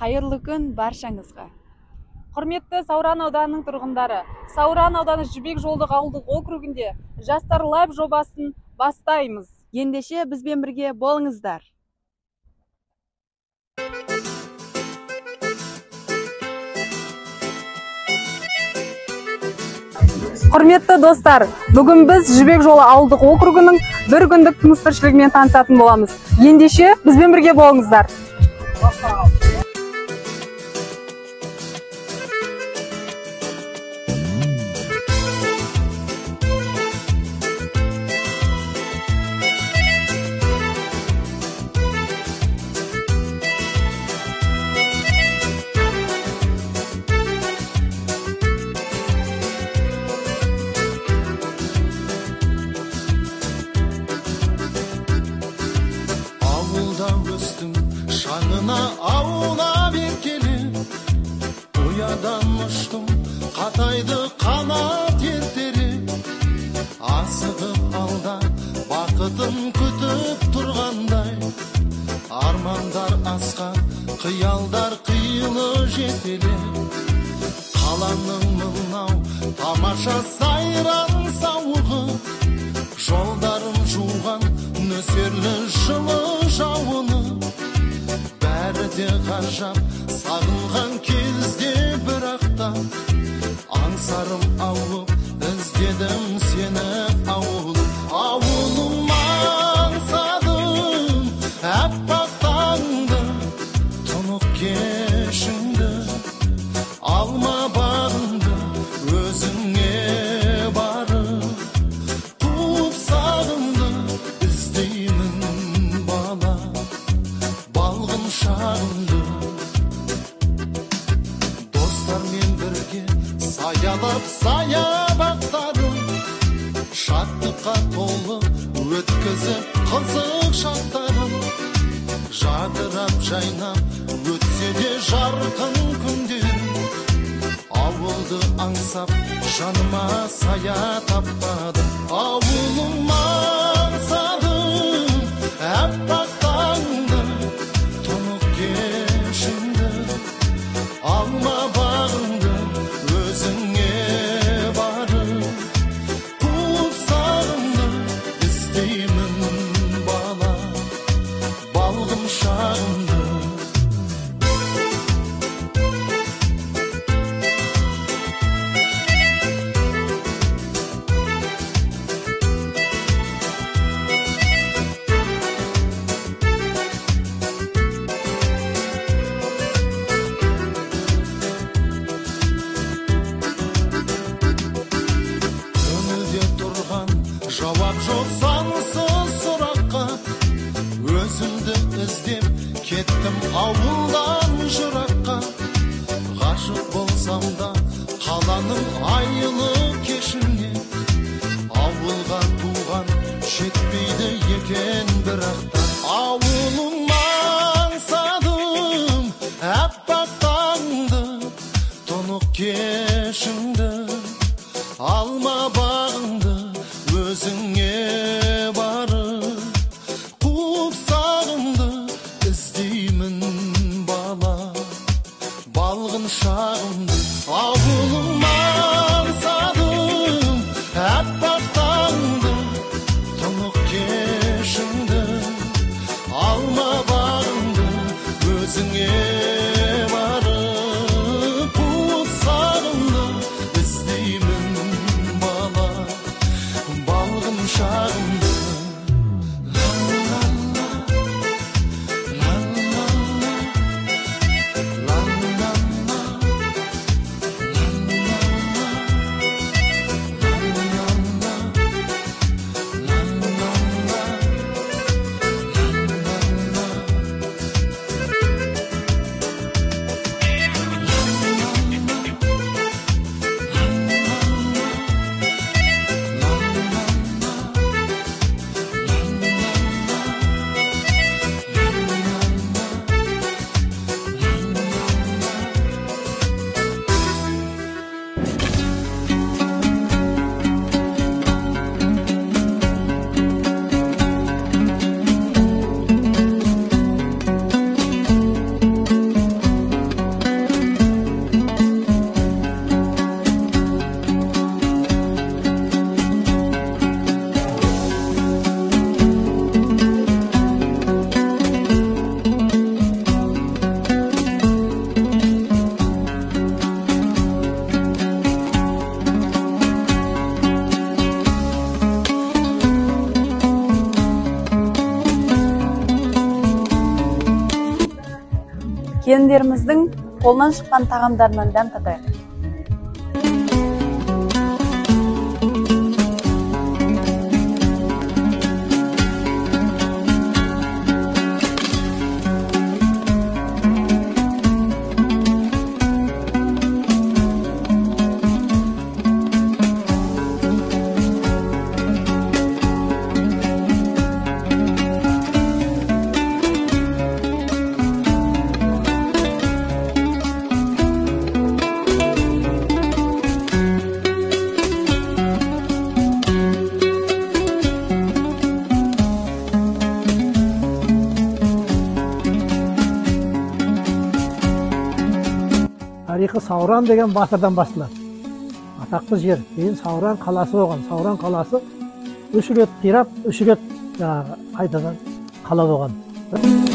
Қайырлы күн баршаңызға. Құрметті Сауран ауданының тұрғындары, Сауран ауданы Жібек Жолдық ауылдық округінде Жастар Лайв жобасын бастаймыз. Ендеше бізбен бірге болыңыздар. Құрметті достар, бүгін біз Жібек Жолы ауылдық округінің бір күндік тыныс-тіршілігімен танысатын боламыз. Ендеше бізбен бірге болыңыздар. Шаңына ауына беркелі, ұядан ұштым, қатайды қанат ертері. Асығып алда бақытын күтіп тұрғандай, армандар асқан, қиялдар қиылы жетелі. Қаланың мынау тамаша сайран сауығы, жолдарын жуған нөсерлі жылы жауыны. Бәрі де ғажап, сағынған кезде бірақта, аңсарым ауып, іздедім сені ауылым. Ауылым аңсадым, әппақ таңды, тұнық кешіңді, алма бағыңды өзіңе барып, туып сағымды іздеймін бала, балғын шағымды. Достармен бірге саялап саябақтарым, шаттыққа толы өткізіп қызық шақтарым. Жадырап жайнап өтсе де жарқын күндерім, ауылды аңсап жаныма сая таппадым. Ауылым аңсадым, әппақ таңды, тұнық кешіңді, алма бағыңды өзіңе барып, туып сағымды іздеймін бала, балғын шағымды. Жауап жоқ сансыз сұраққа, өзімді іздеп кеттім ауылдан жыраққа. Ғашық болсам да қаланың айлы кешіне, ауылға туған жетпейді екен бірақта. Ауылым аңсадым, әппақ таңды, тұнық кешіңді, алма бағыңды өзіңе барып, қуып сағымды іздеймін бала, балғын шағымды. Ауылым аңсадым, әппақ таңды, тұнық кешіңді, алма бағыңды өзіңе барып, қуып сағымды іздеймін бала, балғын шағымды. келіндеріміздің қолынан шыққан тағамдарынан дәм татайық. Тарихы Сауран деген батырдан басталады. Атақты жер. Кейін Сауран қаласы болған. Сауран қаласы үш рет қирап, үш рет қайтадан қала болған.